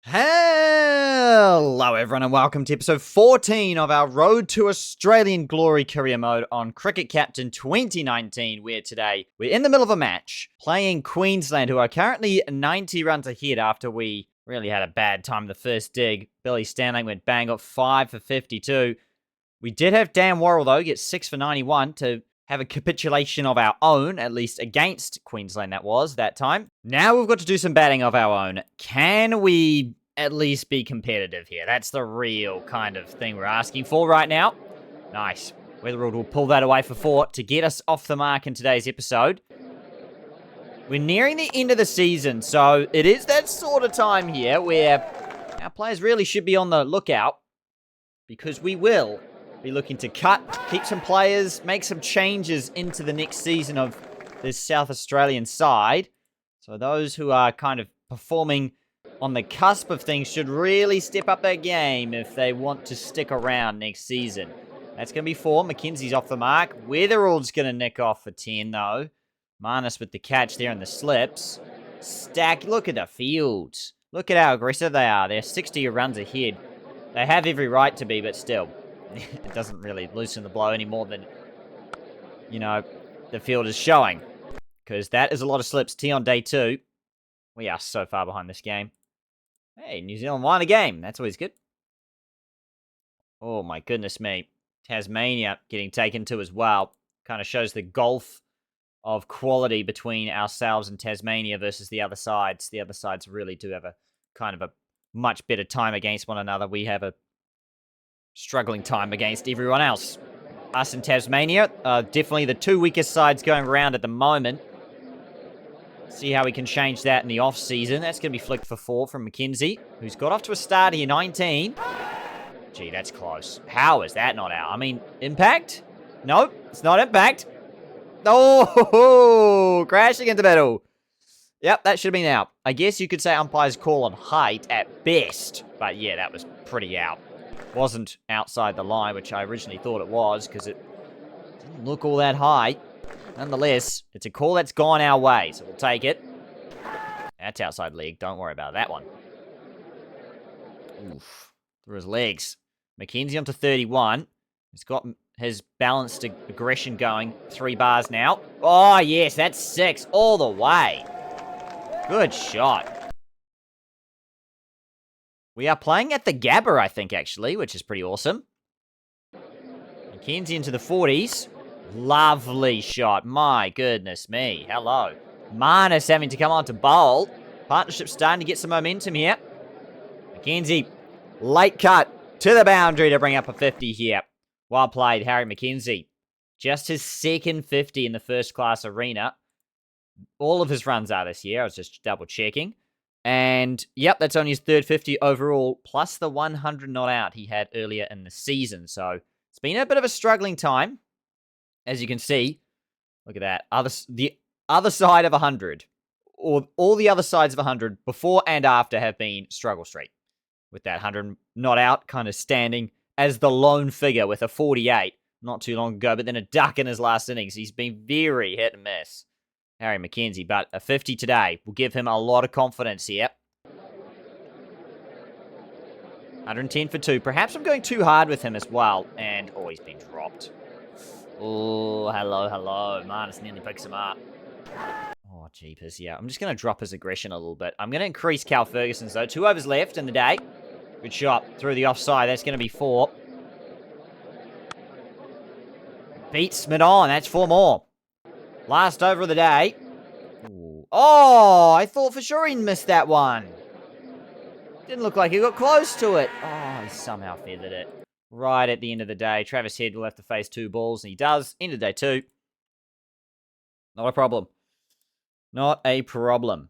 Hello everyone and welcome to episode 14 of our Road to Australian Glory career mode on Cricket Captain 2019, where today we're in the middle of a match playing Queensland, who are currently 90 runs ahead after we really had a bad time the first dig. Billy Stanley went bang, got 5 for 52. We did have Dan Worrell though, get 6 for 91 to have a capitulation of our own, at least against Queensland that time. Now we've got to do some batting of our own. Can we at least be competitive here? That's the real kind of thing we're asking for right now. Nice. Weatherald will pull that away for 4 to get us off the mark in today's episode. We're nearing the end of the season, so it is that sort of time here where our players really should be on the lookout, because we will be looking to cut, keep some players, make some changes into the next season of this South Australian side. So those who are kind of performing on the cusp of things should really step up their game if they want to stick around next season. That's going to be 4. McKenzie's off the mark. Weatherald's going to nick off for 10, though. Marnus with the catch there in the slips. Stack, look at the fields. Look at how aggressive they are. They're 60 runs ahead. They have every right to be, but still. It doesn't really loosen the blow any more than, the field is showing. Because that is a lot of slips. T on day 2. We are so far behind this game. Hey, New Zealand won a game. That's always good. Oh, my goodness me. Tasmania getting taken to as well. Kind of shows the gulf of quality between ourselves and Tasmania versus the other sides. The other sides really do have a kind of a much better time against one another. We have a struggling time against everyone else. Us and Tasmania are definitely the 2 weakest sides going around at the moment. See how we can change that in the off-season. That's going to be flicked for 4 from McKenzie, who's got off to a start here, 19. Gee, that's close. How is that not out? I mean, impact? Nope, it's not impact. Oh, crashing into battle. Yep, that should have been out. I guess you could say umpire's call on height at best. But yeah, that was pretty out. Wasn't outside the line, which I originally thought it was, because it didn't look all that high. Nonetheless, it's a call that's gone our way, so we'll take it. That's outside leg. Don't worry about that one. Oof. Through his legs. McKenzie onto 31. He's got his balanced aggression going. 3 bars now. Oh, yes, that's 6 all the way. Good shot. We are playing at the Gabba, I think, actually, which is pretty awesome. McKenzie into the 40s. Lovely shot. My goodness me. Hello. Marnus having to come on to bowl. Partnership starting to get some momentum here. McKenzie, late cut to the boundary to bring up a 50 here. Well played, Harry McKenzie. Just his second 50 in the first class arena. All of his runs are this year. I was just double checking. And, yep, that's only his third 50 overall, plus the 100 not out he had earlier in the season. So, it's been a bit of a struggling time. As you can see, look at that. The other side of 100, or all the other sides of 100, before and after, have been struggle street. With that 100 not out, kind of standing as the lone figure with a 48 not too long ago, but then a duck in his last innings. He's been very hit and miss. Harry McKenzie, but a 50 today will give him a lot of confidence here. 110 for 2. Perhaps I'm going too hard with him as well. And, oh, he's been dropped. Oh, hello. Marnus nearly picks him up. Oh, jeepers, yeah. I'm just going to drop his aggression a little bit. I'm going to increase Cal Ferguson's, though. 2 overs left in the day. Good shot through the offside. That's going to be 4. Beats Smith on. That's 4 more. Last over of the day. Ooh. Oh, I thought for sure he missed that one. Didn't look like he got close to it. Oh, he somehow feathered it. Right at the end of the day. Travis Head will have to face 2 balls, and he does. End of day 2. Not a problem. Not a problem.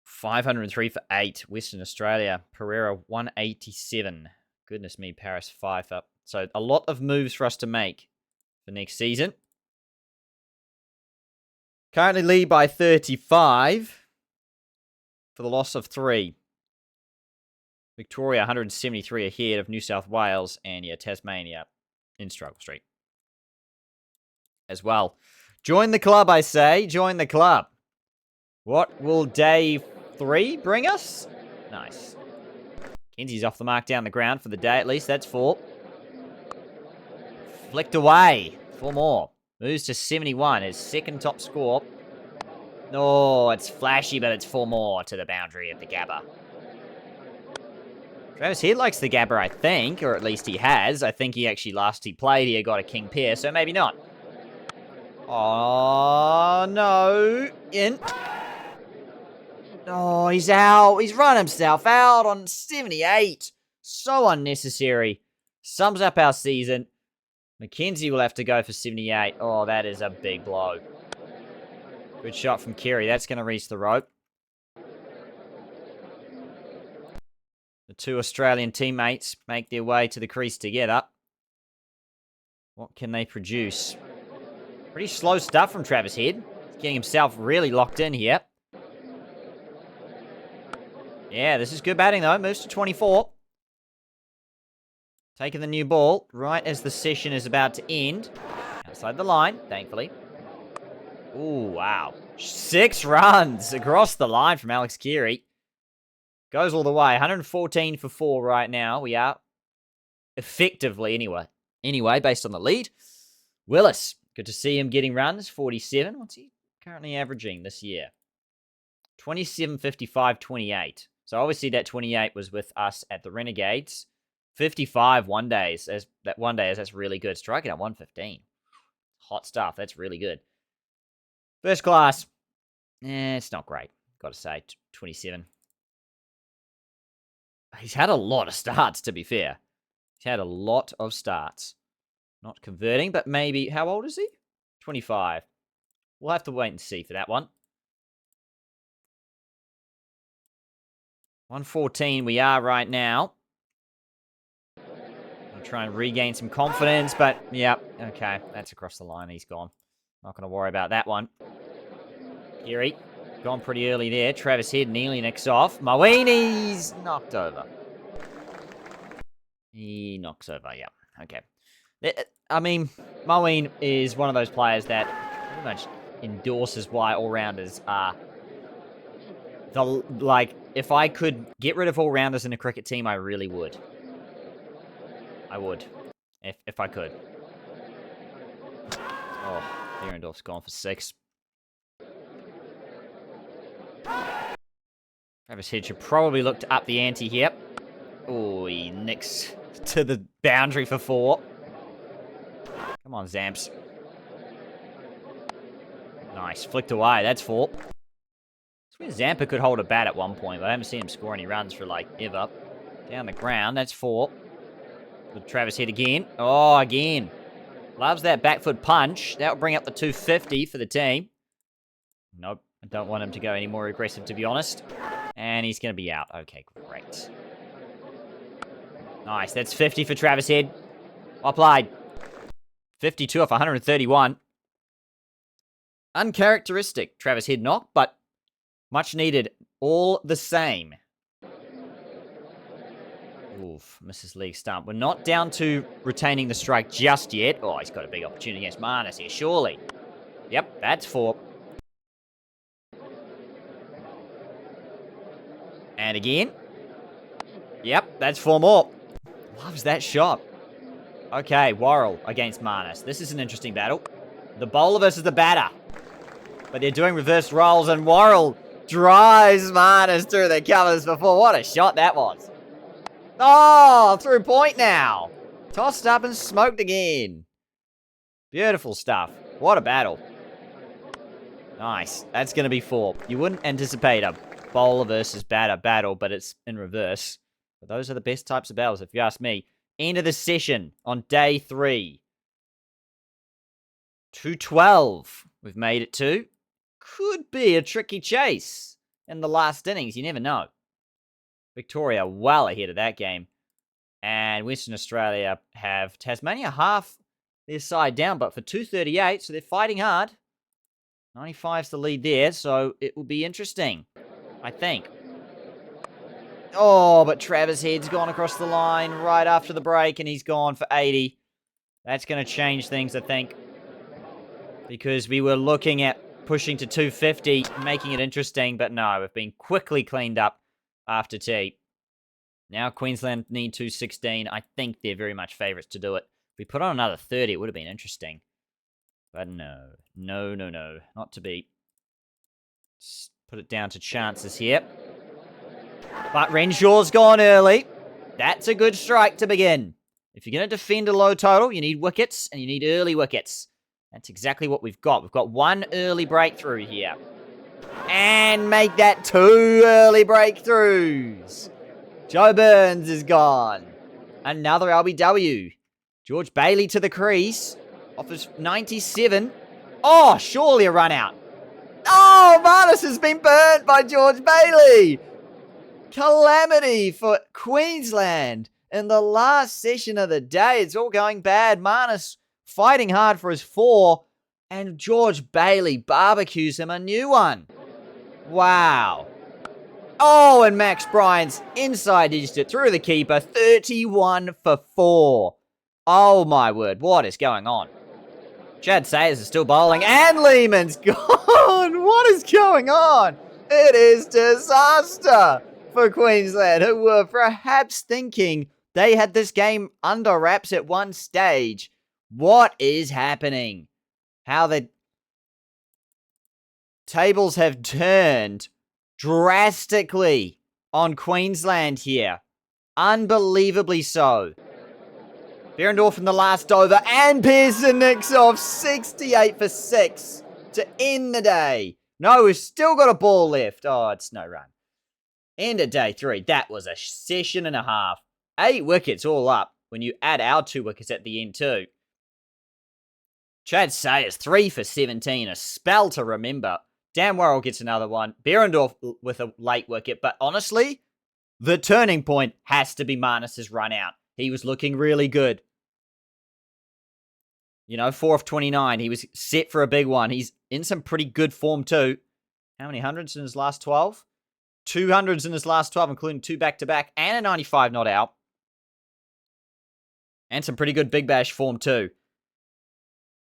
503 for 8. Western Australia. Pereira, 187. Goodness me, Paris 5 up. So a lot of moves for us to make for next season. Currently lead by 35 for the loss of 3. Victoria 173 ahead of New South Wales, and yeah, Tasmania in struggle street as well. Join the club, I say. Join the club. What will day 3 bring us? Nice. Kenzie's off the mark down the ground for the day at least. That's 4. Flicked away. 4 more. Moves to 71. His second top score. No, it's flashy, but it's 4 more to the boundary of the Gabba. Travis Head likes the Gabba, I think, or at least he has. I think he actually last he played here got a king pair, so maybe not. Oh, no. In. Oh, he's out. He's run himself out on 78. So unnecessary. Sums up our season. Mackenzie will have to go for 78. Oh, that is a big blow. Good shot from Kerry. That's going to reach the rope. The 2 Australian teammates make their way to the crease together. What can they produce? Pretty slow stuff from Travis Head. He's getting himself really locked in here. Yeah, this is good batting, though. Moves to 24. Taking the new ball right as the session is about to end. Outside the line, thankfully. Ooh, wow. 6 runs across the line from Alex Carey. Goes all the way. 114 for 4 right now. We are effectively anyway, based on the lead. Willis, good to see him getting runs. 47. What's he currently averaging this year? 27, 55, 28. So obviously that 28 was with us at the Renegades. 55 one-days. That's really good. Striking at 115. Hot stuff. That's really good. First class. It's not great. Got to say, 27. He's had a lot of starts, to be fair. He's had a lot of starts. Not converting, but maybe... How old is he? 25. We'll have to wait and see for that one. 114 we are right now. I'll try and regain some confidence, but... Yeah, okay. That's across the line. He's gone. Not going to worry about that one. Geary. Gone pretty early there. Travis Head nearly nicks off. Mawini's knocked over. He knocks over, yeah. Okay. I mean, Mawine is one of those players that pretty much endorses why all-rounders are... if I could get rid of all-rounders in a cricket team, I really would. I would. If I could. Oh, Behrendorf's gone for 6. Travis Head should probably look to up the ante here. Oh, he nicks to the boundary for 4. Come on, Zamps. Nice. Flicked away. That's 4. I swear Zampa could hold a bat at one point, but I haven't seen him score any runs for, ever. Down the ground. That's 4. With Travis Head again. Oh, again. Loves that back foot punch. That will bring up the 250 for the team. Nope. I don't want him to go any more aggressive, to be honest. And he's going to be out. Okay, great. Nice. That's 50 for Travis Head. Applied. 52 off 131. Uncharacteristic Travis Head knock, but much needed all the same. Oof, misses league stump. We're not down to retaining the strike just yet. Oh, he's got a big opportunity against Marnus here, surely. Yep, that's 4. And again. Yep, that's 4 more. Loves that shot. Okay, Worrell against Marnus. This is an interesting battle. The bowler versus the batter. But they're doing reverse rolls, and Worrell drives Marnus through the covers before. What a shot that was. Oh, through point now. Tossed up and smoked again. Beautiful stuff. What a battle. Nice. That's going to be 4. You wouldn't anticipate a bowler versus batter battle, but it's in reverse. But those are the best types of battles, if you ask me. End of the session on day 3. 212. We've made it to. Could be a tricky chase in the last innings. You never know. Victoria well ahead of that game. And Western Australia have Tasmania half their side down, but for 238, so they're fighting hard. 95's the lead there, so it will be interesting, I think. Oh, but Travis Head's gone across the line right after the break, and he's gone for 80. That's going to change things, I think. Because we were looking at pushing to 250, making it interesting, but no, we've been quickly cleaned up after tea. Now Queensland need 216. I think they're very much favourites to do it. If we put on another 30, it would have been interesting. But no. No. Not to be. Just put it down to chances here. But Renshaw's gone early. That's a good strike to begin. If you're going to defend a low total, you need wickets, and you need early wickets. That's exactly what we've got. We've got one early breakthrough here. And make that 2 early breakthroughs. Joe Burns is gone. Another LBW. George Bailey to the crease. Offers 97. Oh, surely a run out. Oh, Marnus has been burnt by George Bailey. Calamity for Queensland in the last session of the day. It's all going bad. Marnus fighting hard for his 4, and George Bailey barbecues him a new one. Wow. Oh, and Max Bryant's inside edged it through the keeper. 31 for 4. Oh, my word. What is going on? Chad Sayers is still bowling, and Lehman's gone. What is going on? It is disaster for Queensland, who were perhaps thinking they had this game under wraps at one stage. What is happening? How the tables have turned drastically on Queensland here. Unbelievably so. Behrendorff in the last over, and Pearson nicks off 68 for 6 to end the day. No, we've still got a ball left. Oh, it's no run. End of day 3. That was a session and a half. 8 wickets all up when you add our 2 wickets at the end too. Chad Sayers, 3 for 17. A spell to remember. Dan Worrell gets another one. Behrendorff with a late wicket. But honestly, the turning point has to be Marnus's run out. He was looking really good. 4 of 29. He was set for a big one. He's in some pretty good form too. How many hundreds in his last 12? 200s in his last 12, including 2 back-to-back and a 95 not out. And some pretty good Big Bash form too.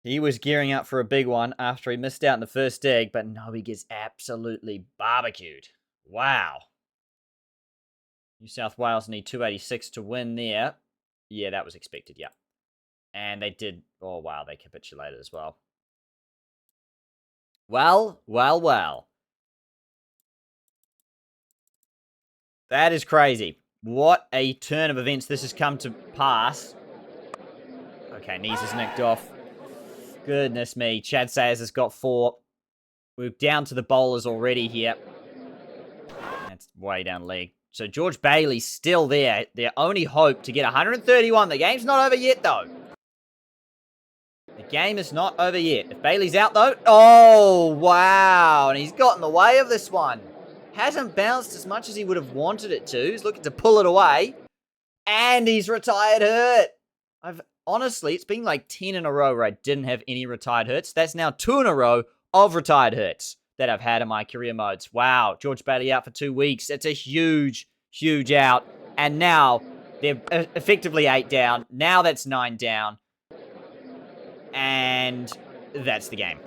He was gearing up for a big one after he missed out in the first dig, but no, he gets absolutely barbecued. Wow. New South Wales need 286 to win there. Yeah, that was expected, yeah. And they did, oh wow, they capitulated as well. Well. That is crazy. What a turn of events this has come to pass. Okay, knees is nicked off. Goodness me. Chad Sayers has got 4. We're down to the bowlers already here. That's way down leg. So George Bailey's still there. Their only hope to get 131. The game's not over yet, though. The game is not over yet. If Bailey's out, though... Oh, wow. And he's got in the way of this one. Hasn't bounced as much as he would have wanted it to. He's looking to pull it away. And he's retired hurt. Honestly, it's been like 10 in a row where I didn't have any retired hurts. That's now 2 in a row of retired hurts that I've had in my career modes. Wow, George Bailey out for 2 weeks. It's a huge out. And now they're effectively 8 down. Now that's 9 down. And that's the game.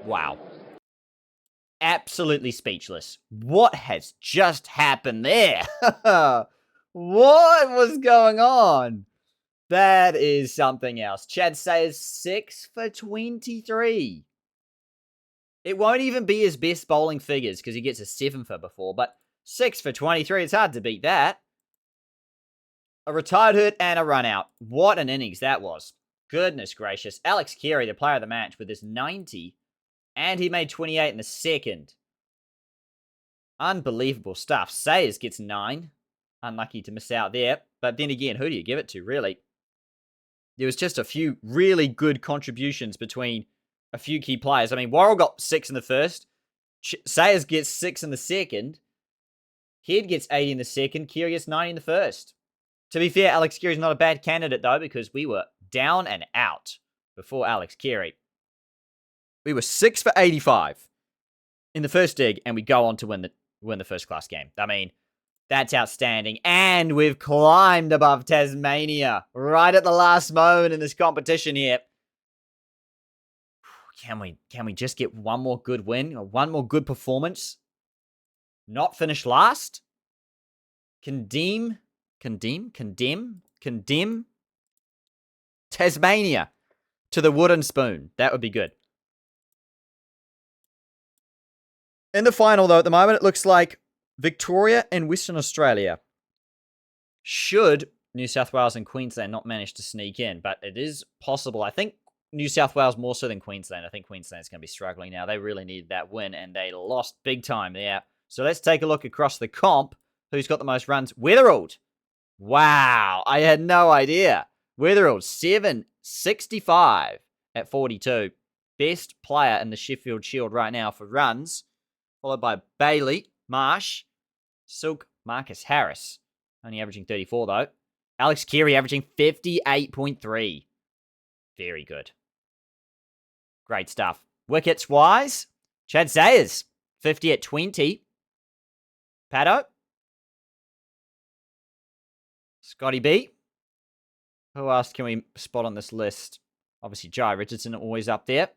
Wow. Absolutely speechless. What has just happened there? What was going on? That is something else. Chad Sayers 6 for 23. It won't even be his best bowling figures because he gets a 7 for before, but 6 for 23, it's hard to beat that. A retired hurt and a run out. What an innings that was. Goodness gracious. Alex Carey, the player of the match, with his 90, and he made 28 in the second. Unbelievable stuff. Sayers gets 9. Unlucky to miss out there. But then again, who do you give it to, really? There was just a few really good contributions between a few key players. I mean, Worrell got 6 in the first. Sayers gets 6 in the second. Head gets 8 in the second. Keary gets 9 in the first. To be fair, Alex Carey's not a bad candidate, though, because we were down and out before Alex Carey. We were 6 for 85 in the first dig, and we go on to win the first class game. I mean, that's outstanding. And we've climbed above Tasmania right at the last moment in this competition here. Can we just get one more good win or one more good performance? Not finish last? Condemn Tasmania to the wooden spoon. That would be good. In the final, though, at the moment, it looks like Victoria and Western Australia. Should New South Wales and Queensland not manage to sneak in, but it is possible. I think New South Wales more so than Queensland. I think Queensland's going to be struggling now. They really needed that win, and they lost big time there. So let's take a look across the comp. Who's got the most runs? Weatherald. Wow, I had no idea. Weatherald, 765 at 42. Best player in the Sheffield Shield right now for runs, followed by Bailey, Marsh, Silk, Marcus Harris. Only averaging 34, though. Alex Carey averaging 58.3. Very good. Great stuff. Wickets-wise, Chad Sayers, 50 at 20. Paddo. Scotty B. Who else can we spot on this list? Obviously, Jai Richardson always up there.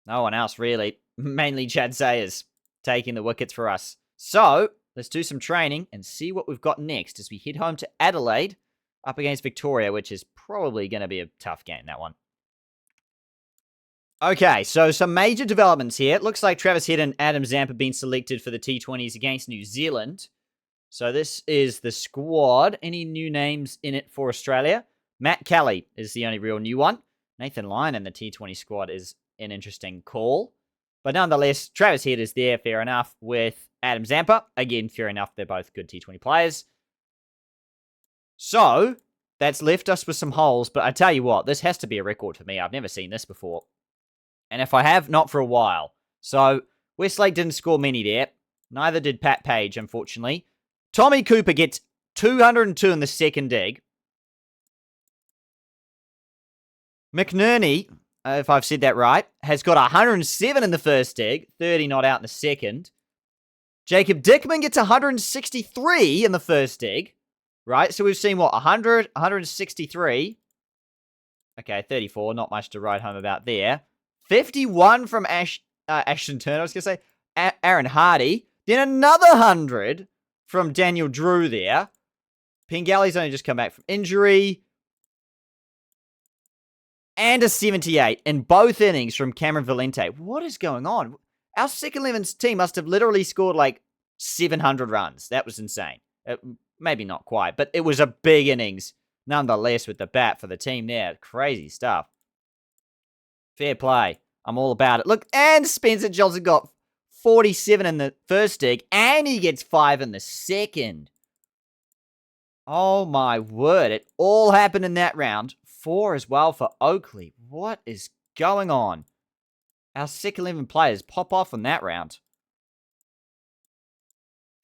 No one else, really. Mainly Chad Sayers taking the wickets for us. So, let's do some training and see what we've got next as we head home to Adelaide up against Victoria, which is probably going to be a tough game, that one. Okay, so some major developments here. It looks like Travis Head and Adam Zampa have been selected for the T20s against New Zealand. So this is the squad. Any new names in it for Australia? Matt Kelly is the only real new one. Nathan Lyon in the T20 squad is an interesting call. But nonetheless, Travis Head is there, fair enough, with Adam Zampa. Again, fair enough, they're both good T20 players. So, that's left us with some holes, but I tell you what, this has to be a record for me. I've never seen this before. And if I have, not for a while. So, Westlake didn't score many there. Neither did Pat Page, unfortunately. Tommy Cooper gets 202 in the second dig. McNerney, if I've said that right, has got 107 in the first dig, 30 not out in the second. Jacob Dickman gets 163 in the first dig, right? So we've seen, what, 100, 163. Okay, 34, not much to write home about there. 51 from Ashton Turner, I was going to say, Aaron Hardy. Then another 100 from Daniel Drew there. Pingali's only just come back from injury. And a 78 in both innings from Cameron Valente. What is going on? Our second 11's team must have literally scored like 700 runs. That was insane. Maybe not quite, but it was a big innings nonetheless with the bat for the team there. Crazy stuff. Fair play. I'm all about it. Look, and Spencer Johnson got 47 in the first dig, and he gets 5 in the second. Oh my word. It all happened in that round. 4 as well for Oakley. What is going on? Our second 11 players pop off in that round.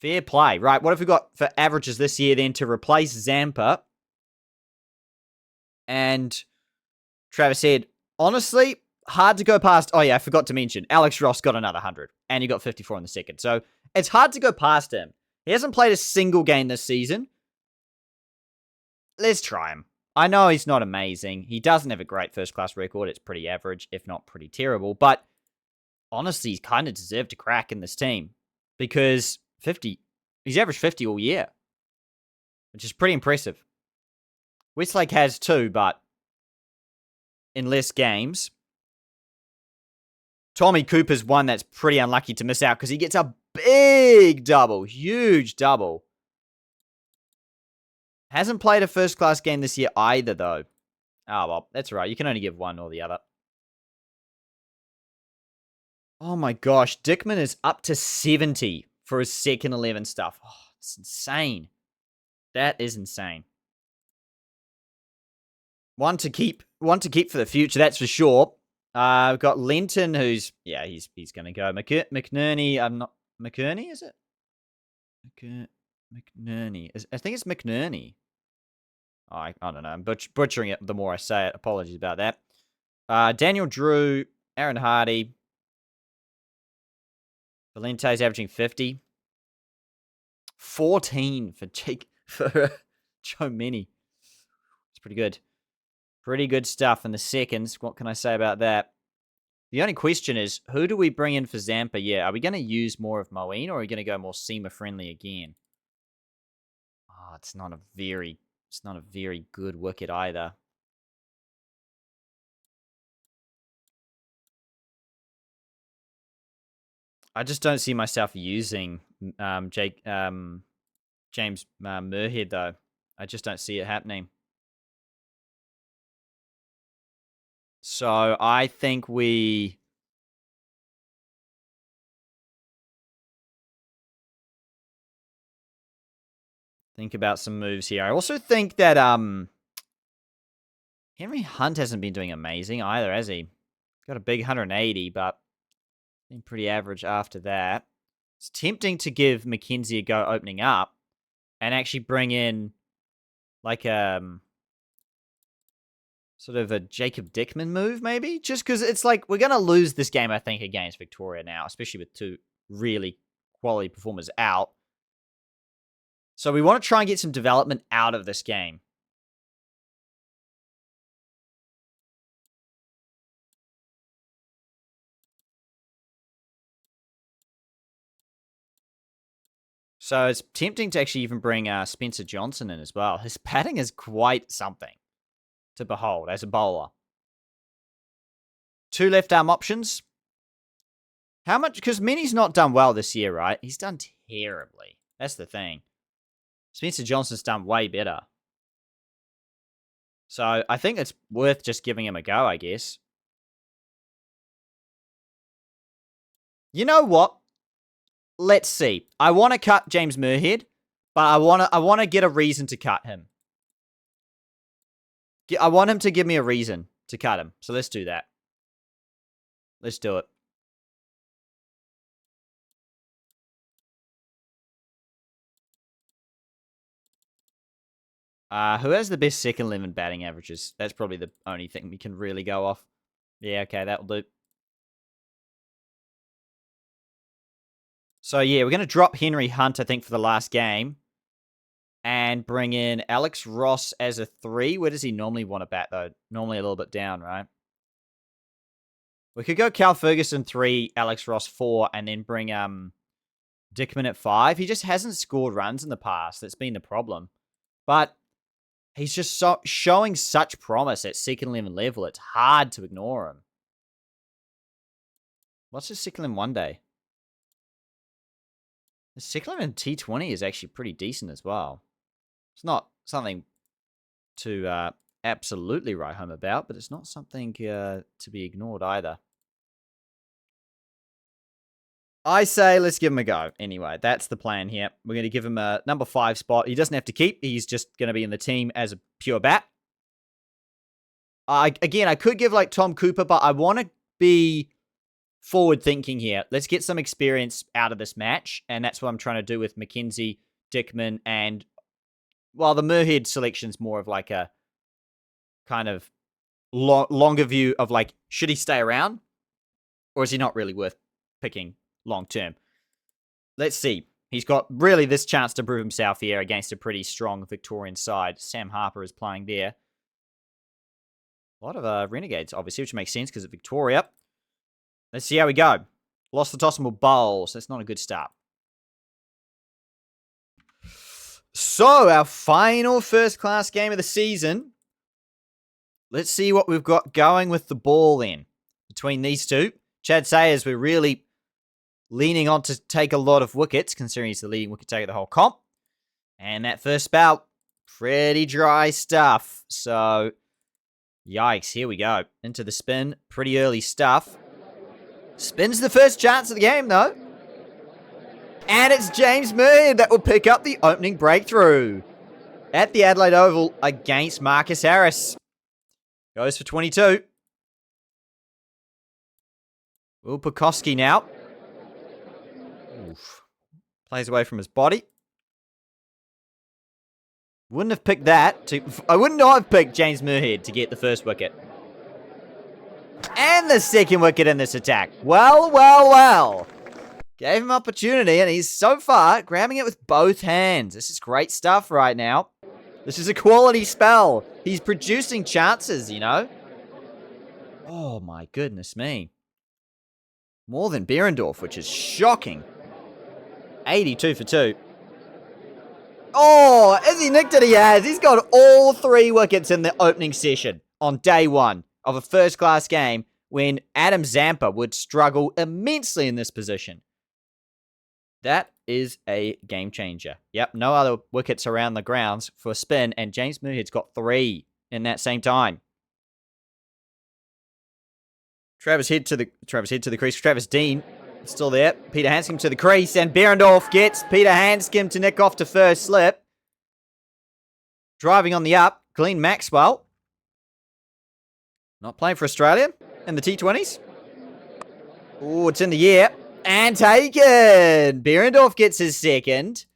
Fair play. Right, what have we got for averages this year then to replace Zampa? And Travis Head, honestly, hard to go past. Oh yeah, I forgot to mention, Alex Ross got another 100, and he got 54 in the second. So it's hard to go past him. He hasn't played a single game this season. Let's try him. I know he's not amazing. He doesn't have a great first-class record. It's pretty average, if not pretty terrible. But honestly, he's kind of deserved to crack in this team. Because he's averaged 50 all year. Which is pretty impressive. Westlake has 2, but in less games. Tommy Cooper's one that's pretty unlucky to miss out because he gets a big double. Huge double. Hasn't played a first-class game this year either, though. Oh, well, that's right. You can only give one or the other. Oh, my gosh. Dickman is up to 70 for his second 11 stuff. Oh, it's insane. That is insane. One to keep for the future, that's for sure. We've got Linton, who's, yeah, he's going to go. McNerney, McNerney, is it? McNerney. I think it's McNerney. I don't know. I'm butchering it the more I say it. Apologies about that. Daniel Drew, Aaron Hardy. Valente's averaging 50. 14 for Joe Mini. It's pretty good. Pretty good stuff in the seconds. What can I say about that? The only question is, who do we bring in for Zampa? Yeah, are we going to use more of Moeen, or are we going to go more seamer-friendly again? it's not a very good wicket either. I just don't see myself using James Muirhead, though. I just don't see it happening. So I think we... think about some moves here. I also think that Henry Hunt hasn't been doing amazing either, has he? Got a big 180, but been pretty average after that. It's tempting to give McKenzie a go opening up and actually bring in like sort of a Jacob Dickman move, maybe? Just because it's like, we're going to lose this game, I think, against Victoria now, especially with two really quality performers out. So we want to try and get some development out of this game. So it's tempting to actually even bring Spencer Johnson in as well. His batting is quite something to behold as a bowler. 2 left-arm options. How much? Because Minnie's not done well this year, right? He's done terribly. That's the thing. Spencer Johnson's done way better. So I think it's worth just giving him a go, I guess. You know what? Let's see. I want to cut James Muirhead, but I want to get a reason to cut him. I want him to give me a reason to cut him. So let's do that. Let's do it. Who has the best second 11 batting averages? That's probably the only thing we can really go off. Yeah, okay, that'll do. So yeah, we're going to drop Henry Hunt, I think, for the last game. And bring in Alex Ross as a 3. Where does he normally want to bat, though? Normally a little bit down, right? We could go Cal Ferguson 3, Alex Ross 4, and then bring Dickman at 5. He just hasn't scored runs in the past. That's been the problem. But he's just showing such promise at second 11 level. It's hard to ignore him. What's his second 11 one day? The second 11 T20 is actually pretty decent as well. It's not something to absolutely write home about, but it's not something to be ignored either. I say let's give him a go. Anyway, that's the plan here. We're going to give him a number 5 spot. He doesn't have to keep. He's just going to be in the team as a pure bat. Again, I could give like Tom Cooper, but I want to be forward thinking here. Let's get some experience out of this match, and that's what I'm trying to do with McKenzie, Dickman, and well, the Muirhead selection's more of like a kind of longer view of like, should he stay around? Or is he not really worth picking long term? Let's see. He's got really this chance to prove himself here against a pretty strong Victorian side. Sam Harper is playing there. A lot of Renegades, obviously, which makes sense because of Victoria. Let's see how we go. Lost the toss and will bowl, so that's not a good start. So, our final first-class game of the season. Let's see what we've got going with the ball then. Between these two. Chad Sayers, we're really leaning on to take a lot of wickets, considering he's the leading wicket taker of the whole comp. And that first spout, pretty dry stuff. So, yikes, here we go. Into the spin, pretty early stuff. Spins the first chance of the game, though. And it's James Muirhead that will pick up the opening breakthrough at the Adelaide Oval against Marcus Harris. Goes for 22. Will Pekoski now. Oof. Plays away from his body. Wouldn't have picked that. I would not have picked James Muirhead to get the first wicket. And the second wicket in this attack. Well, well, well. Gave him opportunity, and he's so far grabbing it with both hands. This is great stuff right now. This is a quality spell. He's producing chances, you know. Oh, my goodness me. More than Behrendorff, which is shocking. 82 for 2. Oh, has he nicked it? He has. He's got all 3 wickets in the opening session on day 1 of a first-class game when Adam Zampa would struggle immensely in this position. That is a game changer. Yep, no other wickets around the grounds for spin, and James Muirhead's got 3 in that same time. Travis Head to the crease. Travis Dean still there. Peter Hanscom to the crease, and Behrendorff gets Peter Hanscom to nick off to first slip. Driving on the up, Glenn Maxwell. Not playing for Australia in the T20s. Oh, it's in the air. And taken! Behrendorff gets his second.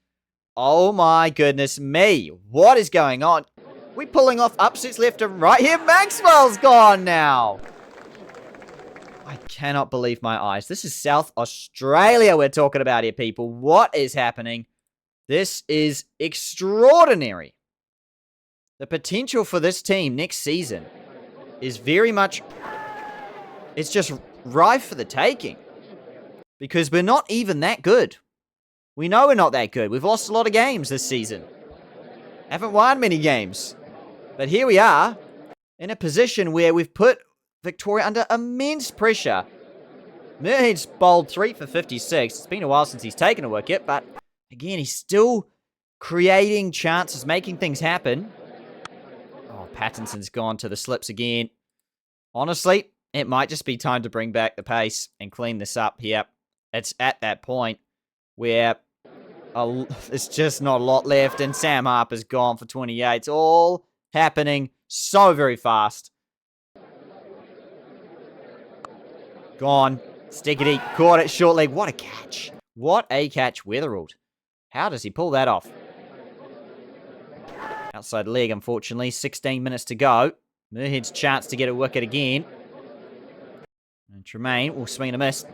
Oh my goodness me. What is going on? We're pulling off upsets left and right here. Maxwell's gone now. I cannot believe my eyes. This is South Australia we're talking about here, people. What is happening? This is extraordinary. The potential for this team next season is very much... It's just rife for the taking. Because we're not even that good. We know we're not that good. We've lost a lot of games this season. Haven't won many games. But here we are, in a position where we've put Victoria under immense pressure. Muirhead's bowled 3 for 56. It's been a while since he's taken a wicket, but again, he's still creating chances, making things happen. Oh, Pattinson's gone to the slips again. Honestly, it might just be time to bring back the pace and clean this up here. It's at that point where there's just not a lot left, and Sam Harper's gone for 28. It's all happening so very fast. Gone. Stickity. Caught it short leg. What a catch. What a catch, Weatherald. How does he pull that off? Outside leg, unfortunately. 16 minutes to go. Muirhead's chance to get a wicket again. And Tremaine will swing and a miss.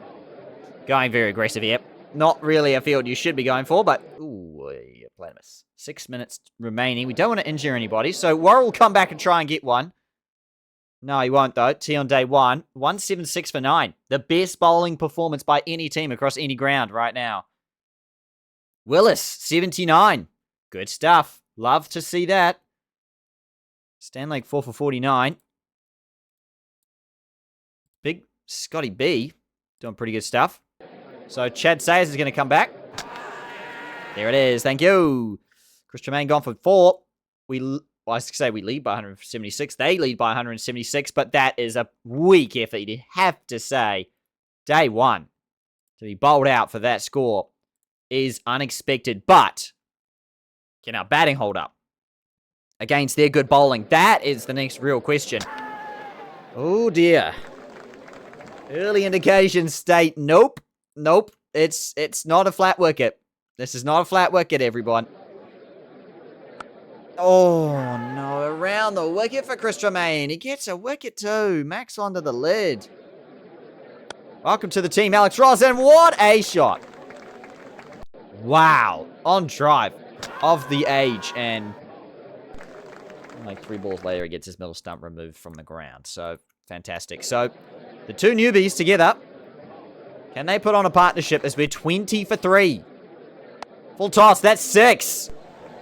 Going very aggressive here. Not really a field you should be going for, but... Ooh, play a miss. 6 minutes remaining. We don't want to injure anybody, so Warren will come back and try and get one. No, he won't, though. T on day 1. 176 for 9. The best bowling performance by any team across any ground right now. Willis, 79. Good stuff. Love to see that. Stanlake, 4 for 49. Big Scotty B, doing pretty good stuff. So Chad Sayers is going to come back. There it is. Thank you. Chris Tremaine gone for 4. I say we lead by 176. They lead by 176, but that is a weak effort, you'd have to say. Day 1 to be bowled out for that score is unexpected, but can our batting hold up against their good bowling? That is the next real question. Oh dear. Early indications state nope. It's not a flat wicket. This is not a flat wicket, everyone. Oh, no. Around the wicket for Chris Tremaine. He gets a wicket too. Max onto the lid. Welcome to the team, Alex Ross. And what a shot. Wow. On drive of the age. And like 3 balls later, he gets his middle stump removed from the ground. So, fantastic. So, the 2 newbies together. Can they put on a partnership as we're 20 for 3? Full toss. That's 6.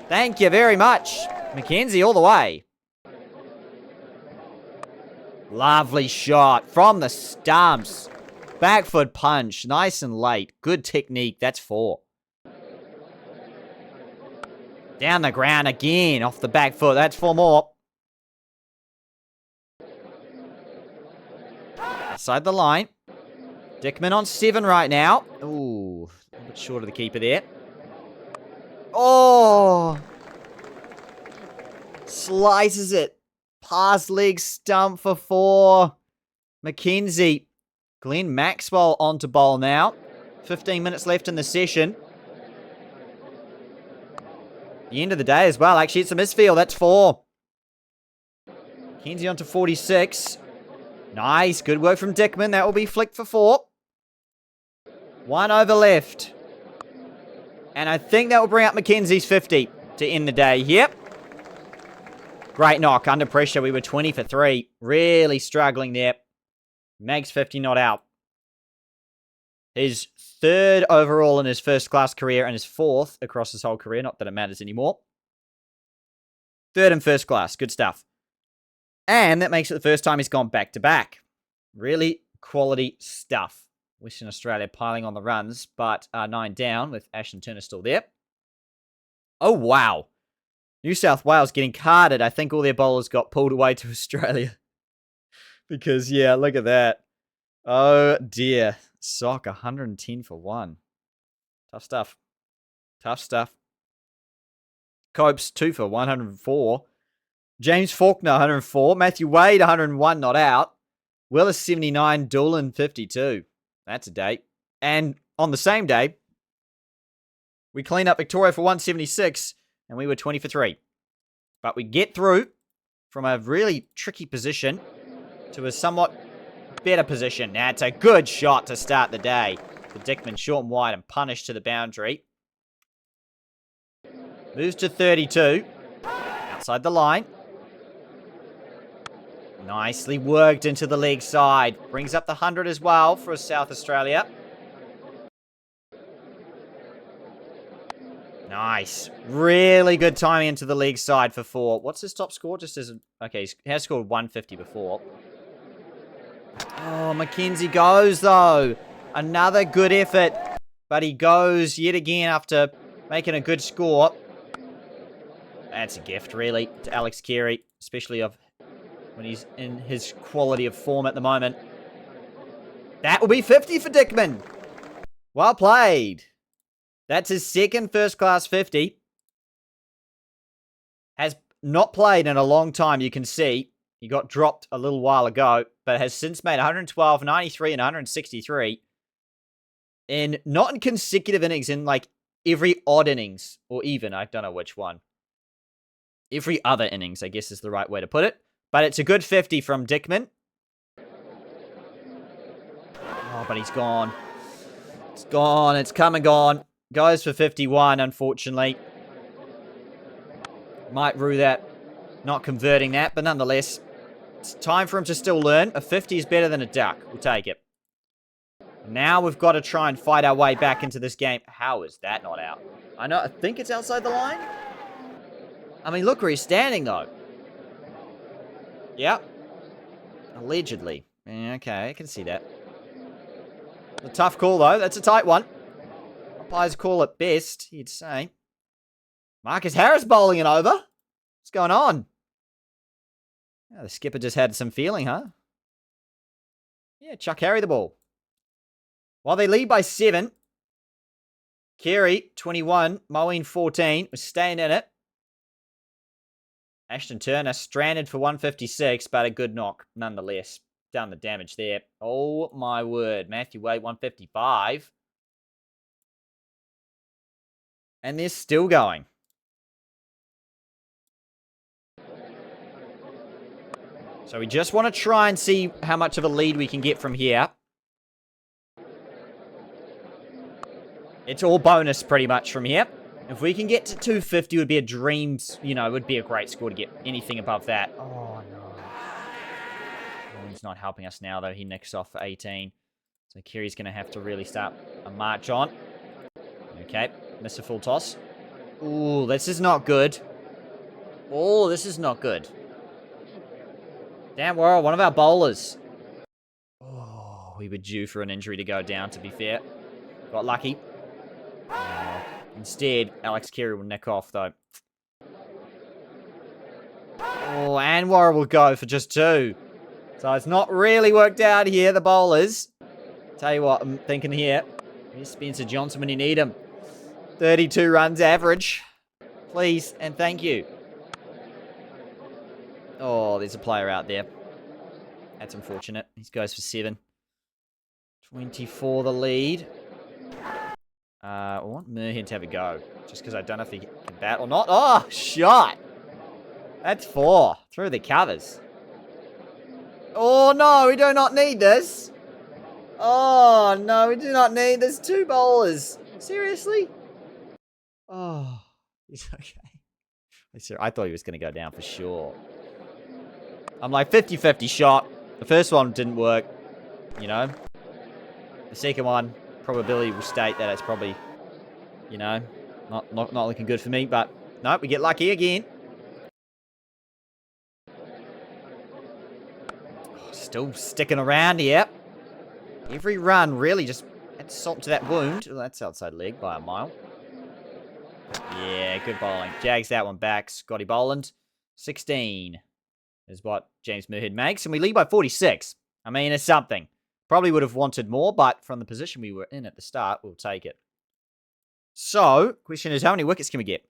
Thank you very much. Mackenzie all the way. Lovely shot from the stumps. Back foot punch. Nice and late. Good technique. That's 4. Down the ground again. Off the back foot. That's 4 more. Outside the line. Dickman on 7 right now. Ooh. A little bit short of the keeper there. Oh! Slices it. Pass leg stump for 4. Mackenzie. Glenn Maxwell on to bowl now. 15 minutes left in the session. The end of the day as well. Actually, it's a misfield. That's 4. Mackenzie on to 46. Nice. Good work from Dickman. That will be flicked for 4. 1 over left. And I think that will bring up Mackenzie's 50 to end the day. Yep. Great knock. Under pressure, we were 20 for 3. Really struggling there. Mag's 50 not out. His 3rd overall in his first-class career and his 4th across his whole career. Not that it matters anymore. 3rd in first class. Good stuff. And that makes it the first time he's gone back-to-back. Really quality stuff. Western Australia piling on the runs, but 9 down with Ashton Turner still there. Oh, wow. New South Wales getting carded. I think all their bowlers got pulled away to Australia. Because, yeah, look at that. Oh, dear. Sock, 110 for 1. Tough stuff. Tough stuff. Copes, 2 for 104. James Faulkner, 104. Matthew Wade, 101, not out. Willis, 79. Doolan, 52. That's a day. And on the same day, we clean up Victoria for 176, and we were 20 for 3. But we get through from a really tricky position to a somewhat better position. Now, it's a good shot to start the day. The Dickman short and wide and punished to the boundary. Moves to 32. Outside the line. Nicely worked into the leg side. Brings up the 100 as well for South Australia. Nice. Really good timing into the leg side for 4. What's his top score? Just as okay, he has scored 150 before. Oh, Mackenzie goes, though. Another good effort. But he goes yet again after making a good score. That's a gift, really, to Alex Carey. Especially when he's in his quality of form at the moment. That will be 50 for Dickman. Well played. That's his 2nd first-class 50. Has not played in a long time, you can see. He got dropped a little while ago, but has since made 112, 93, and 163. Not in consecutive innings, in like every odd innings, or even, I don't know which one. Every other innings, I guess is the right way to put it. But it's a good 50 from Dickman. Oh, but he's gone. It's gone. It's come and gone. Goes for 51, unfortunately. Might rue that. Not converting that, but nonetheless, it's time for him to still learn. A 50 is better than a duck. We'll take it. Now we've got to try and fight our way back into this game. How is that not out? I think it's outside the line. I mean, look where he's standing, though. Yep. Allegedly. Okay, I can see that. A tough call, though. That's a tight one. Umpires call it best, you'd say. Marcus Harris bowling it over. What's going on? Yeah, the skipper just had some feeling, huh? Yeah, Chuck Harry the ball. While they lead by 7, Carey, 21, Moeen, 14. We're staying in it. Ashton Turner stranded for 156, but a good knock nonetheless. Done the damage there. Oh, my word. Matthew Wade, 155. And they're still going. So we just want to try and see how much of a lead we can get from here. It's all bonus pretty much from here. If we can get to 250, it would be a dream, it would be a great score to get anything above that. Oh, no. He's not helping us now, though. He nicks off for 18. So Kerry's going to have to really start a march on. Okay, miss a full toss. Ooh, this is not good. Oh, this is not good. Damn, we're one of our bowlers. Oh, we were due for an injury to go down, to be fair. Got lucky. Instead, Alex Carey will nick off, though. Oh, Anwar will go for just 2. So it's not really worked out here, the bowlers. Tell you what, I'm thinking here. Here's Spencer Johnson when you need him. 32 runs average. Please, and thank you. Oh, there's a player out there. That's unfortunate. He goes for 7. 24 the lead. I want Merhead to have a go. Just because I don't know if he can bat or not. Oh, shot! That's 4. Through the covers. Oh, no, we do not need this. Oh, no, we do not need this. 2 bowlers. Seriously? Oh, he's okay. I thought he was going to go down for sure. I'm like 50-50 shot. The first one didn't work. The second one, probability will state that it's probably, you know, not looking good for me. But no, we get lucky again. Oh, still sticking around here. Every run really just adds salt to that wound. Oh, that's outside leg by a mile. Yeah, good bowling. Jags that one back. Scotty Boland. 16 is what James Muirhead makes. And we lead by 46. I mean, it's something. Probably would have wanted more, but from the position we were in at the start, we'll take it. So, question is, how many wickets can we get?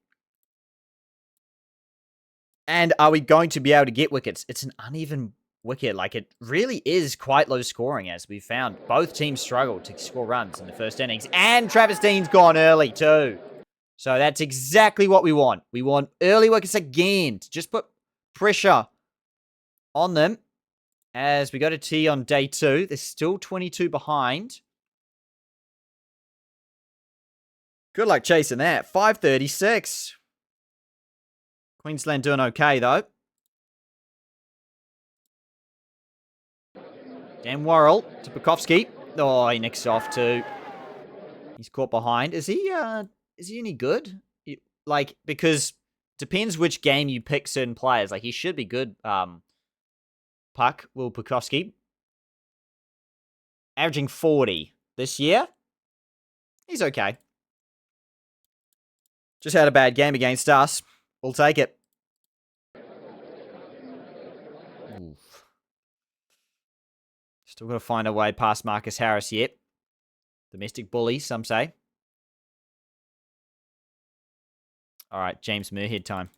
And are we going to be able to get wickets? It's an uneven wicket. Like, it really is quite low scoring, as we've found. Both teams struggled to score runs in the first innings. And Travis Dean's gone early, too. So that's exactly what we want. We want early wickets again to just put pressure on them. As we go to tea on day 2, they're still 22 behind. Good luck chasing that. 5:36. Queensland doing okay, though. Dan Worrell to Bukowski. Oh, he nicks off too. He's caught behind. Is he any good? Like, because depends which game you pick certain players. Like, he should be good. Will Bukowski. Averaging 40 this year. He's okay. Just had a bad game against us. We'll take it. Oof. Still got to find a way past Marcus Harris yet. Domestic bully, some say. All right, James Muirhead time.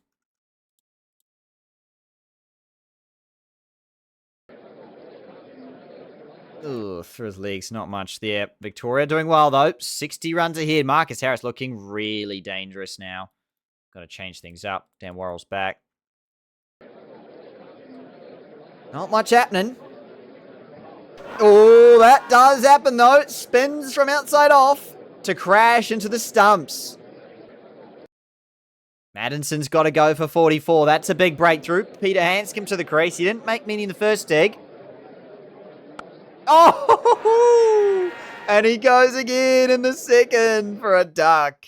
Ugh, through his legs, not much there. Victoria doing well, though. 60 runs ahead. Marcus Harris looking really dangerous now. Got to change things up. Dan Worrell's back. Not much happening. Oh, that does happen, though. It spins from outside off to crash into the stumps. Maddison's got to go for 44. That's a big breakthrough. Peter Hanscom to the crease. He didn't make many in the first dig. Oh! And he goes again in the second for a duck.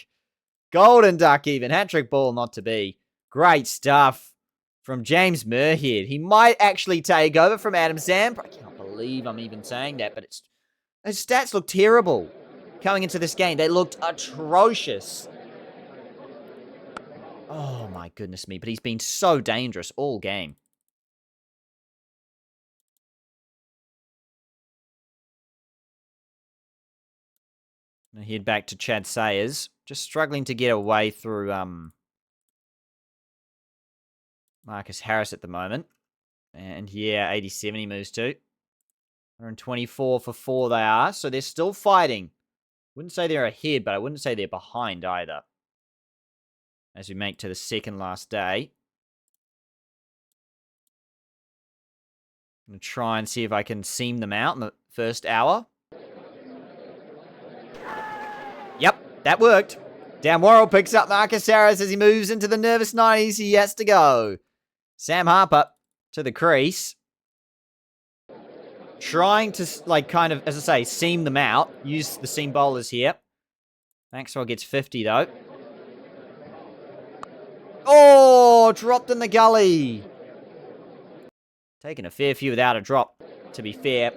Golden duck even. Hat-trick ball not to be. Great stuff from James Muirhead. He might actually take over from Adam Zampa. I can't believe I'm even saying that, but his stats look terrible. Coming into this game, they looked atrocious. Oh my goodness me, but he's been so dangerous all game. I'm gonna head back to Chad Sayers. Just struggling to get away through Marcus Harris at the moment. And yeah, 87 he moves to. 124 for 4 they are, so they're still fighting. Wouldn't say they're ahead, but I wouldn't say they're behind either. As we make to the second last day. I'm going to try and see if I can seam them out in the first hour. Yep, that worked. Dan Worrell picks up Marcus Harris as he moves into the nervous 90s. He has to go. Sam Harper to the crease. Trying to, like, kind of, as I say, seam them out. Use the seam bowlers here. Maxwell gets 50, though. Oh, dropped in the gully. Taking a fair few without a drop, to be fair.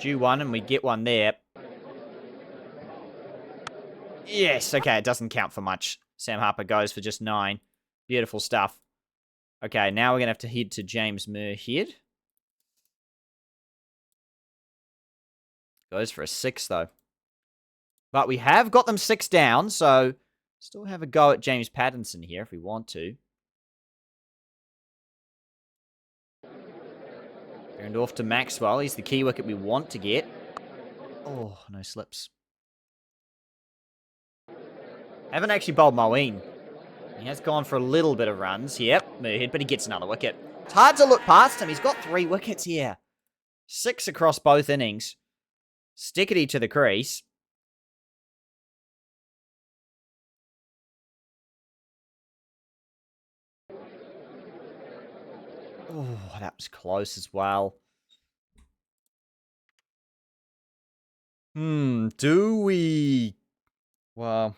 Due one, and we get one there. Yes, okay, it doesn't count for much. Sam Harper goes for just 9. Beautiful stuff. Okay, now we're going to have to head to James Muirhead. Goes for a 6, though. But we have got them 6 down, so still have a go at James Pattinson here if we want to. And off to Maxwell. He's the key wicket we want to get. Oh, no slips. Haven't actually bowled Moeen. He has gone for a little bit of runs. Yep, Muirhead, but he gets another wicket. It's hard to look past him. He's got 3 wickets here. 6 across both innings. Stickety to the crease. Oh, that was close as well. Do we... Well...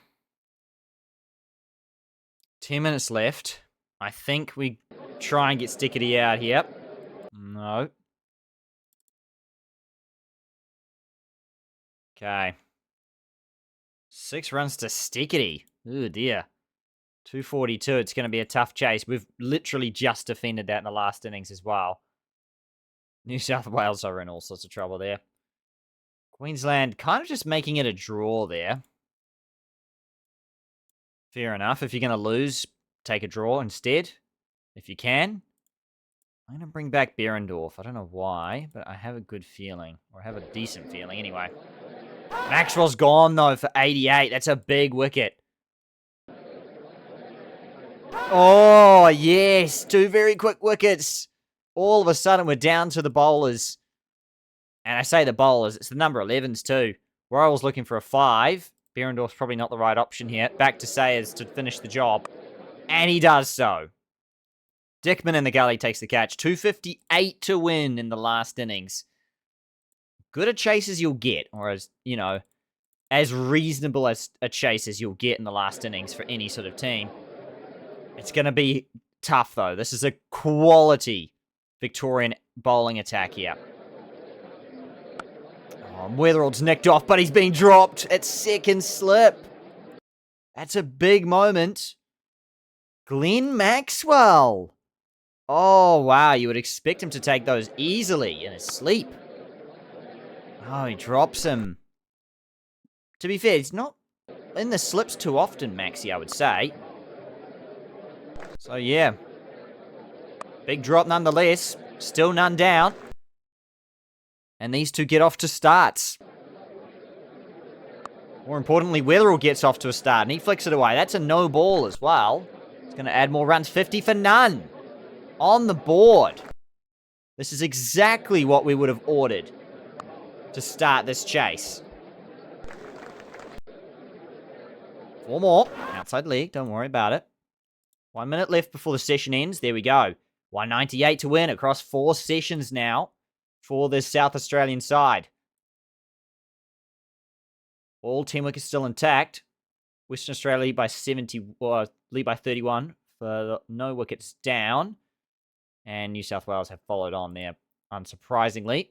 10 minutes left. I think we try and get Stickety out here. No. Okay. 6 runs to Stickety. Oh, dear. 242. It's going to be a tough chase. We've literally just defended that in the last innings as well. New South Wales are in all sorts of trouble there. Queensland kind of just making it a draw there. Fair enough. If you're going to lose, take a draw instead. If you can. I'm going to bring back Behrendorff. I don't know why, but I have a good feeling. Or I have a decent feeling anyway. Maxwell's gone, though, for 88. That's a big wicket. Oh, yes. 2 very quick wickets. All of a sudden, we're down to the bowlers. And I say the bowlers, it's the number 11s too. Royal's looking for a 5. Behrendorff's probably not the right option here. Back to Sayers to finish the job. And he does so. Dickman in the gully takes the catch. 258 to win in the last innings. Good a chase as you'll get. Or as, you know, as reasonable as a chase as you'll get in the last innings for any sort of team. It's going to be tough, though. This is a quality Victorian bowling attack here. Oh, Weatherald's nicked off, but he's been dropped at second slip. That's a big moment. Glenn Maxwell. Oh, wow. You would expect him to take those easily in his sleep. Oh, he drops him. To be fair, he's not in the slips too often, Maxie, I would say. So, yeah. Big drop nonetheless. Still none down. And these two get off to starts. More importantly, Weatherall gets off to a start, and he flicks it away. That's a no ball as well. It's going to add more runs. 50 for none. On the board. This is exactly what we would have ordered to start this chase. 4 more. Outside leg. Don't worry about it. 1 minute left before the session ends. There we go. 198 to win across 4 sessions now for this South Australian side. All 10 wickets still intact. Western Australia lead by 31 for no wickets down. And New South Wales have followed on there, unsurprisingly.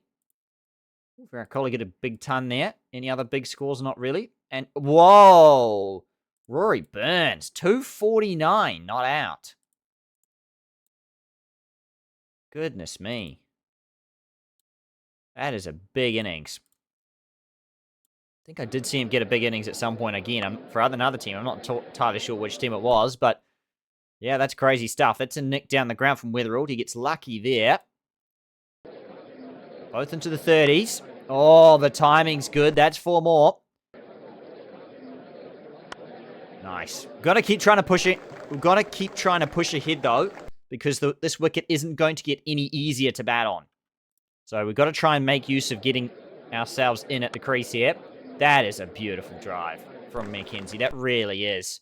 Virat Kohli get a big ton there. Any other big scores? Not really. And, whoa! Rory Burns, 249, not out. Goodness me. That is a big innings. I think I did see him get a big innings at some point again for another team. I'm not entirely sure which team it was, but yeah, that's crazy stuff. That's a nick down the ground from Weatherald. He gets lucky there. Both into the 30s. Oh, the timing's good. That's 4 more. Nice. Got to keep trying to push it. We've got to keep trying to push ahead, though, because this wicket isn't going to get any easier to bat on. So we've got to try and make use of getting ourselves in at the crease here. That is a beautiful drive from McKenzie. That really is.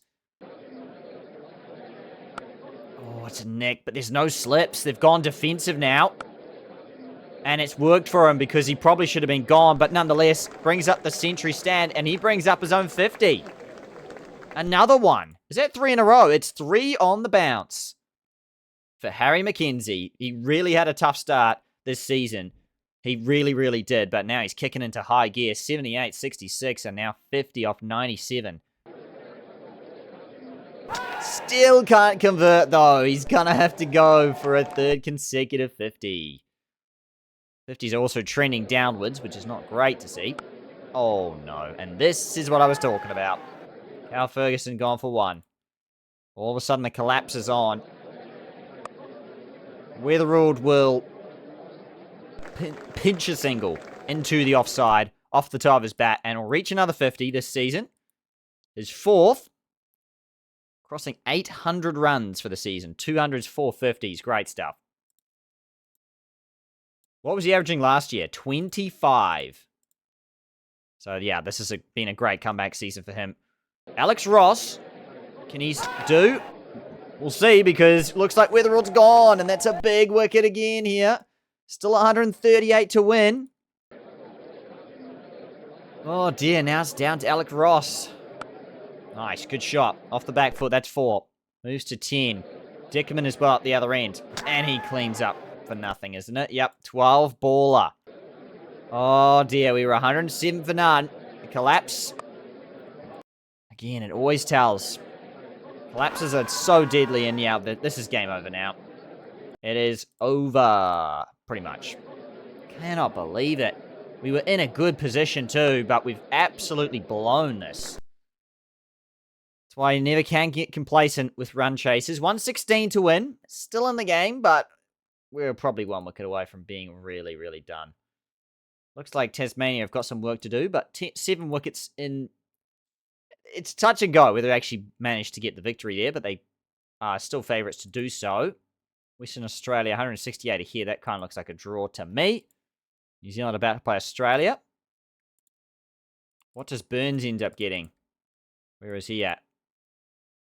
Oh, it's a nick, but there's no slips. They've gone defensive now. And it's worked for him because he probably should have been gone, but nonetheless, brings up the century stand, and he brings up his own 50. Another one. Is that 3 in a row? It's 3 on the bounce for Harry McKenzie. He really had a tough start this season. He really, really did, but now he's kicking into high gear. 78, 66, and now 50 off 97. Still can't convert, though. He's going to have to go for a 3rd consecutive 50. 50's also trending downwards, which is not great to see. Oh, no. And this is what I was talking about. Cal Ferguson gone for 1. All of a sudden, the collapse is on. Weatherald will pinch a single into the offside, off the top of his bat, and will reach another 50 this season. His 4th. Crossing 800 runs for the season. 200s, 450s. Great stuff. What was he averaging last year? 25. So, yeah, this has been a great comeback season for him. Alex Ross, can he do? We'll see, because it looks like Weatherald's gone, and that's a big wicket again here. Still 138 to win. Oh dear, now it's down to Alec Ross. Nice, good shot. Off the back foot, that's 4. Moves to 10. Dickerman as well at the other end. And he cleans up for nothing, isn't it? Yep, 12 baller. Oh dear, we were 107 for none. Collapse. Again, it always tells. Collapses are so deadly, and yeah, this is game over now. It is over, pretty much. Cannot believe it. We were in a good position too, but we've absolutely blown this. That's why you never can get complacent with run chases. 116 to win. Still in the game, but we're probably 1 wicket away from being really, really done. Looks like Tasmania have got some work to do, but 7 wickets in... It's touch and go whether they actually managed to get the victory there, but they are still favourites to do so. Western Australia, 168 here. That kind of looks like a draw to me. New Zealand about to play Australia. What does Burns end up getting? Where is he at?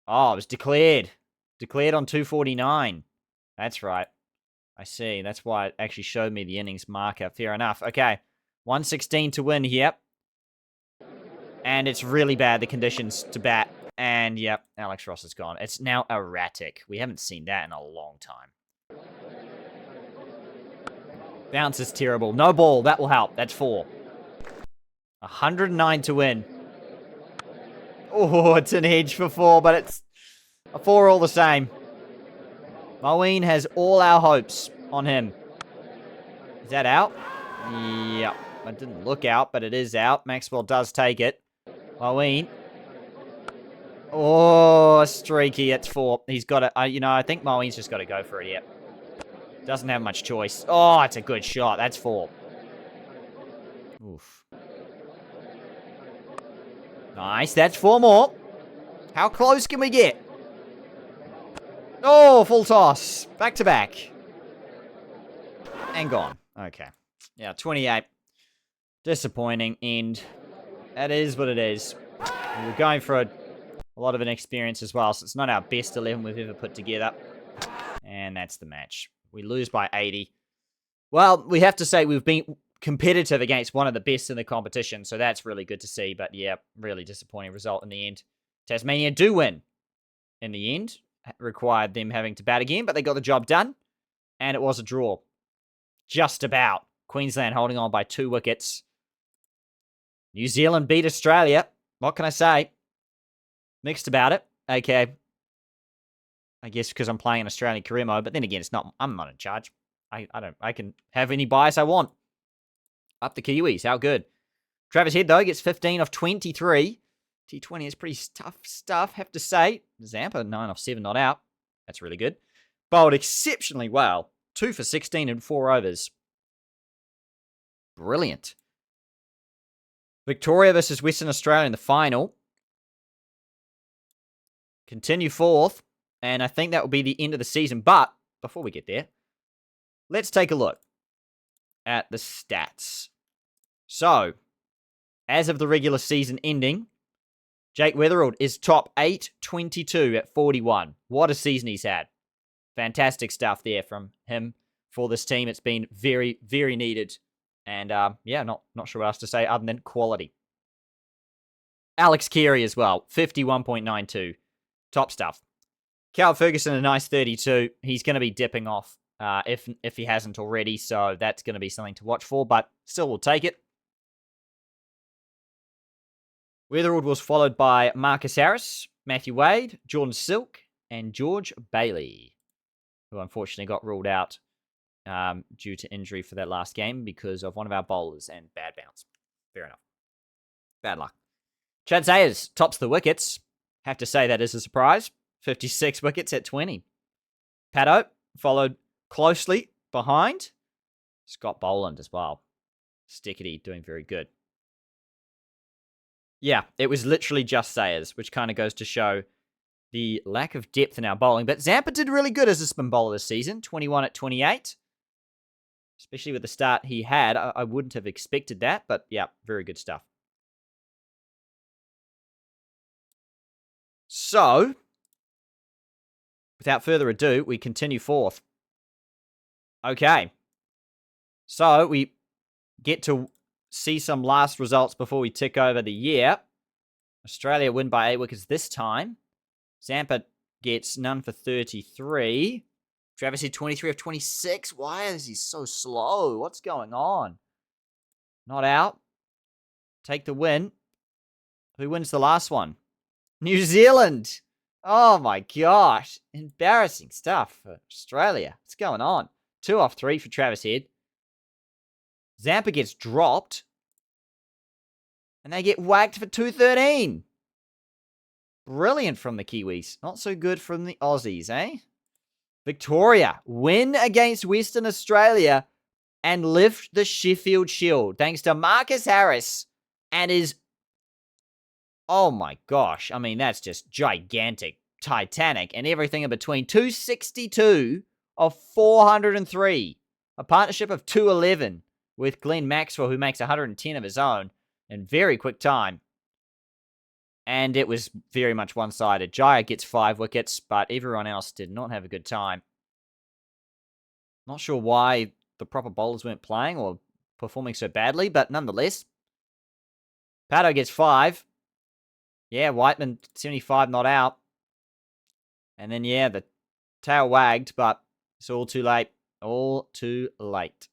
Oh, it was declared. Declared on 249. That's right. I see. That's why it actually showed me the innings marker. Fair enough. Okay. 116 to win here. And it's really bad, the conditions to bat. And, yep, Alex Ross is gone. It's now erratic. We haven't seen that in a long time. Bounce is terrible. No ball. That will help. That's 4. 109 to win. Oh, it's an edge for 4, but it's a 4 all the same. Moeen has all our hopes on him. Is that out? Yep. It didn't look out, but it is out. Maxwell does take it. Moeen. Oh, streaky. It's 4. He's got it. I think Moeen's just got to go for it here. Doesn't have much choice. Oh, it's a good shot. That's 4. Oof. Nice. That's 4 more. How close can we get? Oh, full toss. Back to back. And gone. Okay. Yeah, 28. Disappointing end. That is what it is. We were going for a lot of inexperience as well, so it's not our best 11 we've ever put together. And that's the match. We lose by 80. Well, we have to say we've been competitive against one of the best in the competition, so that's really good to see. But yeah, really disappointing result in the end. Tasmania do win in the end. Required them having to bat again, but they got the job done. And it was a draw. Just about. Queensland holding on by 2 wickets. New Zealand beat Australia. What can I say? Mixed about it. Okay. I guess because I'm playing an Australian career mode, but then again, I'm not in charge. I can have any bias I want. Up the Kiwis. How good. Travis Head, though, gets 15 off 23. T20 is pretty tough stuff, have to say. Zampa, 9 off 7, not out. That's really good. Bowled exceptionally well. 2 for 16 in 4 overs. Brilliant. Victoria versus Western Australia in the final. Continue 4th. And I think that will be the end of the season. But before we get there, let's take a look at the stats. So, as of the regular season ending, Jake Weatherald is top 822 at 41. What a season he's had. Fantastic stuff there from him for this team. It's been very, very needed. And, yeah, not sure what else to say other than quality. Alex Carey as well, 51.92. Top stuff. Cal Ferguson, a nice 32. He's going to be dipping off if he hasn't already, so that's going to be something to watch for, but still we'll take it. Weatherald was followed by Marcus Harris, Matthew Wade, Jordan Silk, and George Bailey, who unfortunately got ruled out due to injury for that last game because of one of our bowlers and bad bounce. Fair enough. Bad luck. Chad Sayers tops the wickets. Have to say that is a surprise. 56 wickets at 20. Paddo followed closely behind. Scott Boland as well. Stickety doing very good. Yeah, it was literally just Sayers, which kind of goes to show the lack of depth in our bowling. But Zampa did really good as a spin bowler this season. 21 at 28. Especially with the start he had. I wouldn't have expected that, but yeah, very good stuff. So, without further ado, we continue 4th. Okay. So, we get to see some last results before we tick over the year. Australia win by 8 wickets this time. Zampa gets none for 33. Travis hit 23 of 26. Why is he so slow? What's going on? Not out. Take the win. Who wins the last one? New Zealand. Oh my gosh. Embarrassing stuff for Australia. What's going on? 2 off 3 for Travis Head. Zampa gets dropped. And they get whacked for 213. Brilliant from the Kiwis. Not so good from the Aussies, eh? Victoria win against Western Australia and lift the Sheffield Shield thanks to Marcus Harris and his... Oh my gosh. I mean, that's just gigantic, titanic, and everything in between. 262 of 403. A partnership of 211 with Glenn Maxwell, who makes 110 of his own in very quick time. And it was very much one-sided. Jaya gets 5 wickets, but everyone else did not have a good time. Not sure why the proper bowlers weren't playing or performing so badly, but nonetheless. Pato gets 5. Yeah, Whiteman, 75, not out. And then, yeah, the tail wagged, but it's all too late. All too late.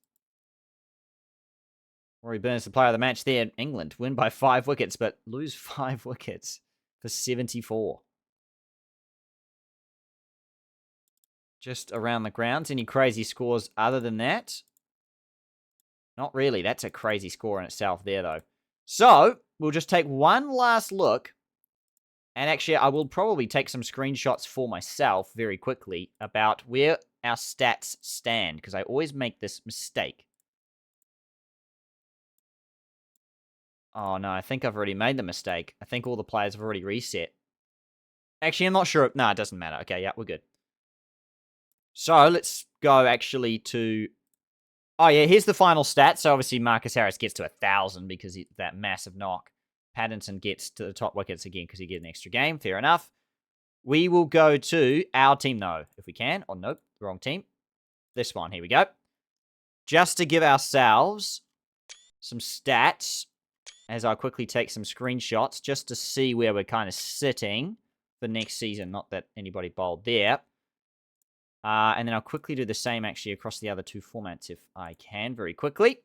Rory Burns, the player of the match there. England win by 5 wickets, but lose 5 wickets for 74. Just around the grounds. Any crazy scores other than that? Not really. That's a crazy score in itself there, though. So, we'll just take one last look. And actually, I will probably take some screenshots for myself very quickly about where our stats stand, because I always make this mistake. Oh, no, I think I've already made the mistake. I think all the players have already reset. Actually, I'm not sure. No, it doesn't matter. Okay, yeah, we're good. So, let's go actually to... Oh, yeah, here's the final stats. So, obviously, Marcus Harris gets to 1,000 because that massive knock. Paddington gets to the top wickets again because he gets an extra game. Fair enough. We will go to our team, though, if we can. Oh, nope, wrong team. This one, here we go. Just to give ourselves some stats, as I quickly take some screenshots, just to see where we're kind of sitting for next season. Not that anybody bowled there. And then I'll quickly do the same, actually, across the other 2 formats, if I can, very quickly.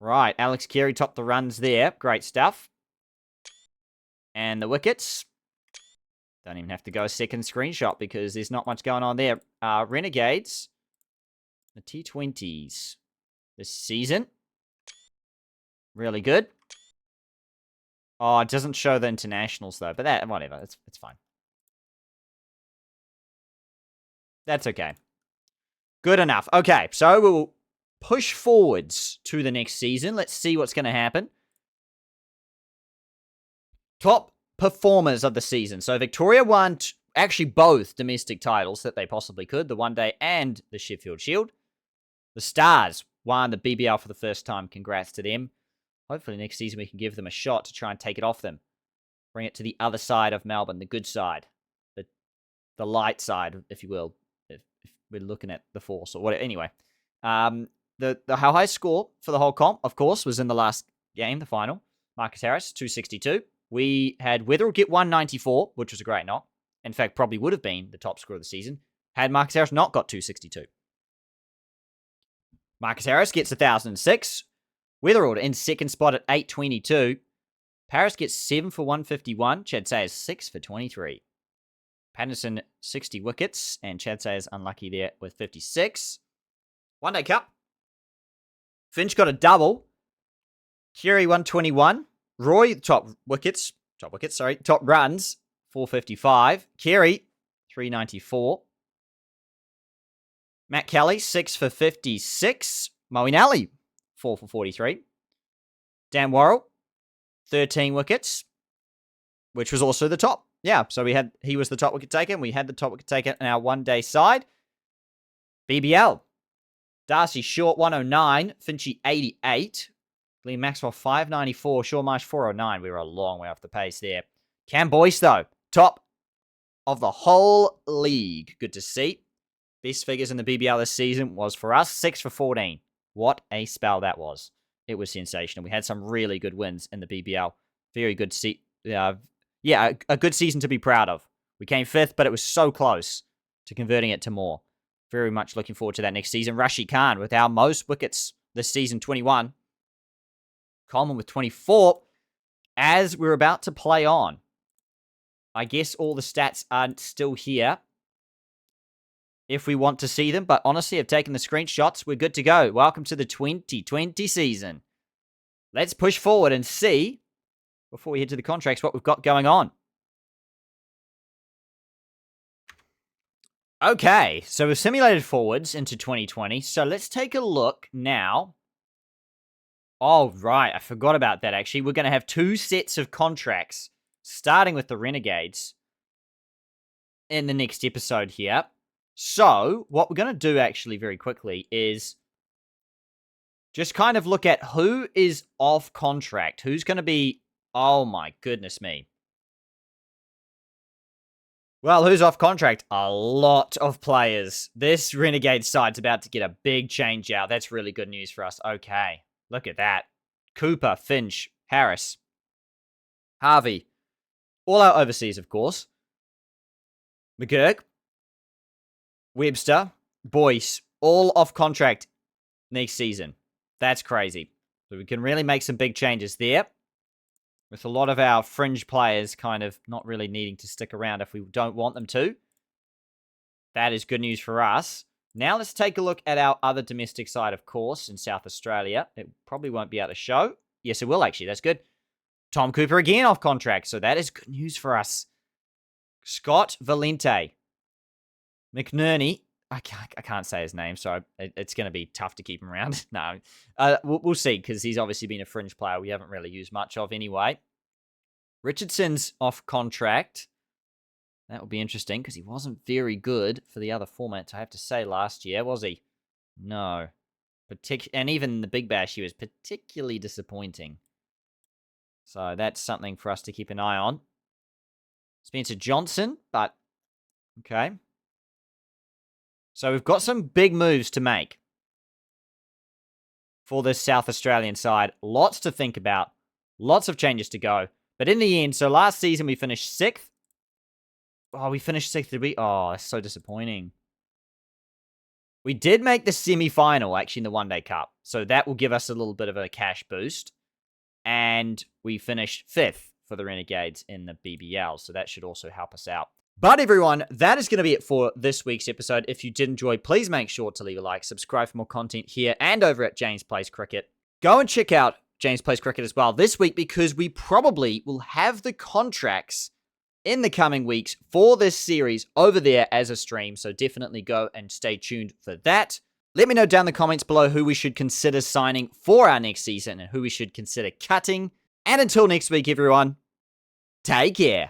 Right, Alex Carey topped the runs there. Great stuff. And the wickets. Don't even have to go a second screenshot because there's not much going on there. Renegades. The T20s this season. Really good. Oh, it doesn't show the internationals, though. But that, whatever. It's fine. That's okay. Good enough. Okay, so we'll push forwards to the next season. Let's see what's going to happen. Top performers of the season. So Victoria won actually both domestic titles that they possibly could, the One Day and the Sheffield Shield. The Stars won the BBL for the first time. Congrats to them. Hopefully next season we can give them a shot to try and take it off them. Bring it to the other side of Melbourne, the good side. The light side, if you will, if we're looking at the force or whatever. Anyway, the high score for the whole comp, of course, was in the last game, the final. Marcus Harris, 262. We had Wetherill get 194, which was a great knock. In fact, probably would have been the top scorer of the season had Marcus Harris not got 262. Marcus Harris gets 1,006. Wetherill in second spot at 822. Paris gets 7 for 151. Chad Sayers 6 for 23. Patterson 60 wickets, and Chad Sayers unlucky there with 56. One Day Cup. Finch got a double. Kerry 121. Roy top runs 455. Kerry 394. Matt Kelly 6 for 56. Moeen Ali 4 for 43. Dan Worrell 13 wickets, which was also the top. Yeah, so he was the top wicket taker, and we had the top wicket taker in our One Day side. BBL. Darcy Short 109, Finchy 88, Glenn Maxwell 594, Shaw Marsh 409. We were a long way off the pace there. Cam Boyce, though, top of the whole league. Good to see. Best figures in the BBL this season was for us 6 for 14. What a spell that was. It was sensational. We had some really good wins in the BBL. Very good a good season to be proud of. We came 5th, but it was so close to converting it to more. Very much looking forward to that next season. Rashid Khan with our most wickets this season, 21. Coleman with 24. As we're about to play on, I guess all the stats aren't still here if we want to see them, but honestly, I've taken the screenshots. We're good to go. Welcome to the 2020 season. Let's push forward and see, before we head to the contracts, what we've got going on. Okay, so we've simulated forwards into 2020. So let's take a look now. Oh, right. I forgot about that, actually. We're going to have 2 sets of contracts, starting with the Renegades in the next episode here. So what we're going to do, actually, very quickly, is just kind of look at who is off contract. Who's going to be... Oh, my goodness me. Well, who's off contract? A lot of players. This Renegade side's about to get a big change out. That's really good news for us. Okay, look at that. Cooper, Finch, Harris, Harvey. All our overseas, of course. McGurk, Webster, Boyce, all off contract next season. That's crazy. So we can really make some big changes there. With a lot of our fringe players kind of not really needing to stick around if we don't want them to. That is good news for us. Now let's take a look at our other domestic side, of course, in South Australia. It probably won't be able to show. Yes, it will, actually. That's good. Tom Cooper again off contract, so that is good news for us. Scott Valente. McNerney. I can't say his name, so it's going to be tough to keep him around. No, we'll see, because he's obviously been a fringe player we haven't really used much of anyway. Richardson's off contract. That will be interesting, because he wasn't very good for the other formats, I have to say, last year, was he? No. And even the Big Bash, he was particularly disappointing. So that's something for us to keep an eye on. Spencer Johnson, but okay. So we've got some big moves to make for this South Australian side. Lots to think about. Lots of changes to go. But in the end, so last season we finished 6th. Oh, we finished 6th, did we? Oh, that's so disappointing. We did make the semi-final, actually, in the One Day Cup. So that will give us a little bit of a cash boost. And we finished 5th for the Renegades in the BBL. So that should also help us out. But everyone, that is going to be it for this week's episode. If you did enjoy, please make sure to leave a like, subscribe for more content here and over at James Plays Cricket. Go and check out James Plays Cricket as well this week, because we probably will have the contracts in the coming weeks for this series over there as a stream. So definitely go and stay tuned for that. Let me know down in the comments below who we should consider signing for our next season and who we should consider cutting. And until next week, everyone, take care.